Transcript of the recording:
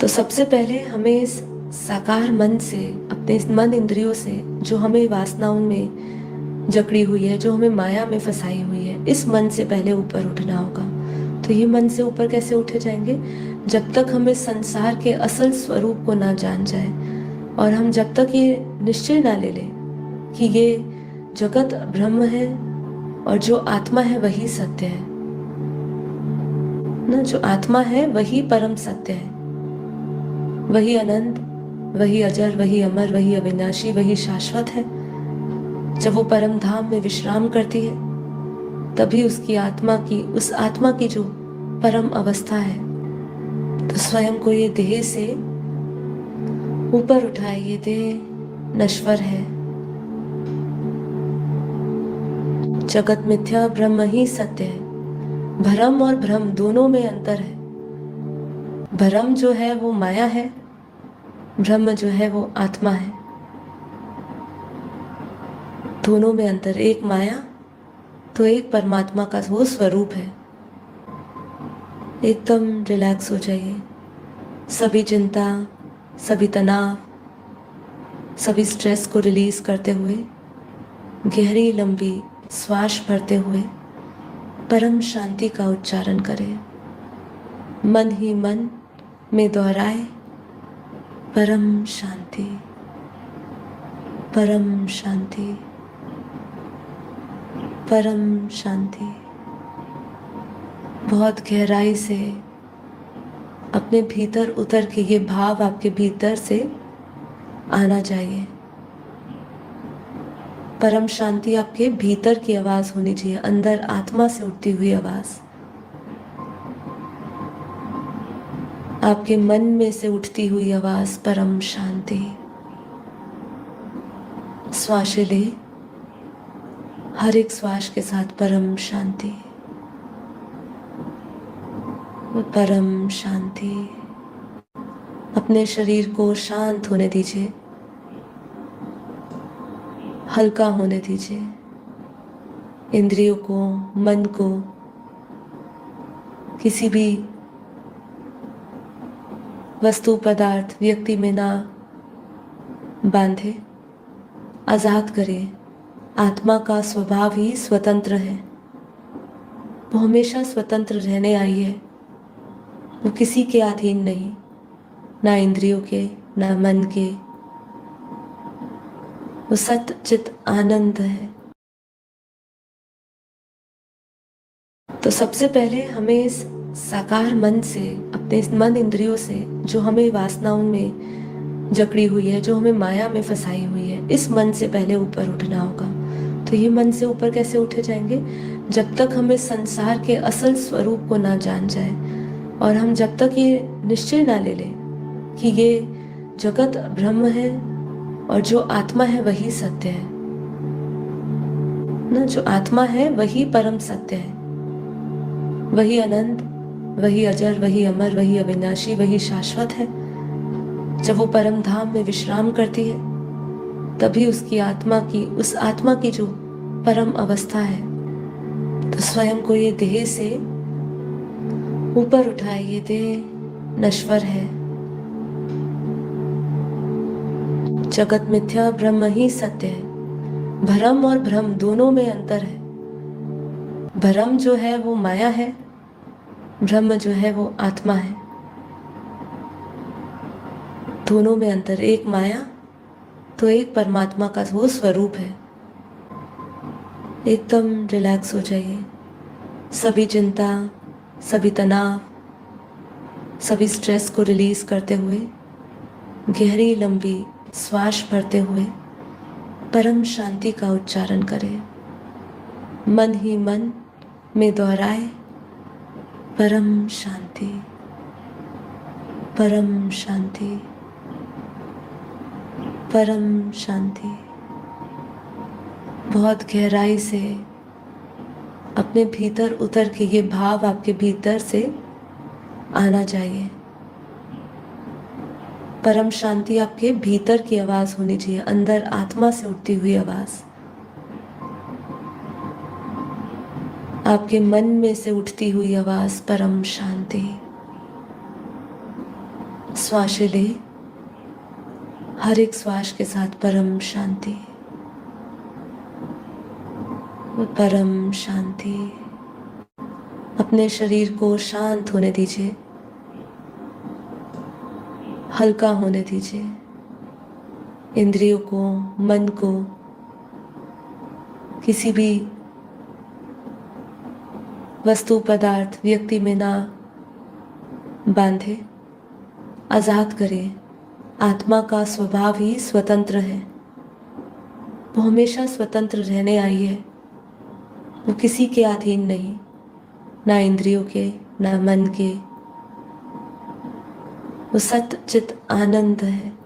तो सबसे पहले हमें इस साकार मन से, अपने इस मन इंद्रियों से जो हमें वासनाओं में जकड़ी हुई है, जो हमें माया में फंसाई हुई है, इस मन से पहले ऊपर उठना होगा। तो ये मन से ऊपर कैसे उठे जाएंगे? जब तक हमें संसार के असल स्वरूप को ना जान जाए और हम जब तक ये निश्चय ना ले लें कि ये जगत ब्रह्म है और जो आत्मा है वही सत्य है ना, जो आत्मा है वही परम सत्य है, वही अनंत, वही अजर, वही अमर, वही अविनाशी, वही शाश्वत है। जब वो परम धाम में विश्राम करती है तभी उसकी आत्मा की, उस आत्मा की जो परम अवस्था है, तो स्वयं को ये देह से ऊपर उठाए। ये देह नश्वर है, जगत मिथ्या, ब्रह्म ही सत्य है। भरम और भ्रम दोनों में अंतर है। भरम जो है वो माया है, ब्रह्म जो है वो आत्मा है। दोनों में अंतर, एक माया तो एक परमात्मा का वो स्वरूप है। एकदम रिलैक्स हो जाइए। सभी चिंता, सभी तनाव, सभी स्ट्रेस को रिलीज करते हुए गहरी लंबी श्वास भरते हुए परम शांति का उच्चारण करें। मन ही मन में दोहराए, परम शांति, परम शांति, परम शांति। बहुत गहराई से अपने भीतर उतर के ये भाव आपके भीतर से आना चाहिए। परम शांति आपके भीतर की आवाज होनी चाहिए, अंदर आत्मा से उठती हुई आवाज, आपके मन में से उठती हुई आवाज, परम शांति। श्वास ले, हर एक श्वास के साथ परम शांति, परम शांति। अपने शरीर को शांत होने दीजिए, हल्का होने दीजिए। इंद्रियों को, मन को किसी भी वस्तु, पदार्थ, व्यक्ति में ना बांधे, आजाद करिए। आत्मा का स्वभाव ही स्वतंत्र है, वो हमेशा स्वतंत्र रहने आई है। वो किसी के अधीन नहीं, ना इंद्रियों के, ना मन के। वो सत चित आनंद है। तो सबसे पहले हमें इस साकार मन से, अपने इस मन इंद्रियों से जो हमें वासनाओं में जकड़ी हुई है, जो हमें माया में फंसाई हुई है, इस मन से पहले ऊपर उठना होगा। तो ये मन से ऊपर कैसे उठे जाएंगे? जब तक हमें संसार के असल स्वरूप को ना जान जाए और हम जब तक ये निश्चय ना ले लें कि ये जगत ब्रह्म है और जो आत्मा है वही सत्य है ना, जो आत्मा है वही परम सत्य है, वही अनंत, वही अजर, वही अमर, वही अविनाशी, वही शाश्वत है। जब वो परम धाम में विश्राम करती है तभी उसकी आत्मा की, उस आत्मा की जो परम अवस्था है, तो स्वयं को ये देह से ऊपर उठाए। ये देह नश्वर है, जगत मिथ्या, ब्रह्म ही सत्य है। भरम और भ्रम दोनों में अंतर है। भरम जो है वो माया है, ब्रह्म जो है वो आत्मा है। दोनों में अंतर, एक माया तो एक परमात्मा का वो स्वरूप है। एकदम रिलैक्स हो जाइए। सभी चिंता, सभी तनाव, सभी स्ट्रेस को रिलीज करते हुए गहरी लंबी श्वास भरते हुए परम शांति का उच्चारण करें। मन ही मन में दोहराए, परम शांति, परम शांति, परम शांति। बहुत गहराई से अपने भीतर उतर के ये भाव आपके भीतर से आना चाहिए। परम शांति आपके भीतर की आवाज होनी चाहिए, अंदर आत्मा से उठती हुई आवाज, आपके मन में से उठती हुई आवाज, परम शांति। श्वासें ले, हर एक श्वास के साथ परम शांति, परम शांति। अपने शरीर को शांत होने दीजिए, हल्का होने दीजिए। इंद्रियों को, मन को किसी भी वस्तु, पदार्थ, व्यक्ति में ना बांधे, आजाद करें। आत्मा का स्वभाव ही स्वतंत्र है, वो हमेशा स्वतंत्र रहने आई है। वो किसी के अधीन नहीं, ना इंद्रियों के, ना मन के। वो सत चित आनंद है।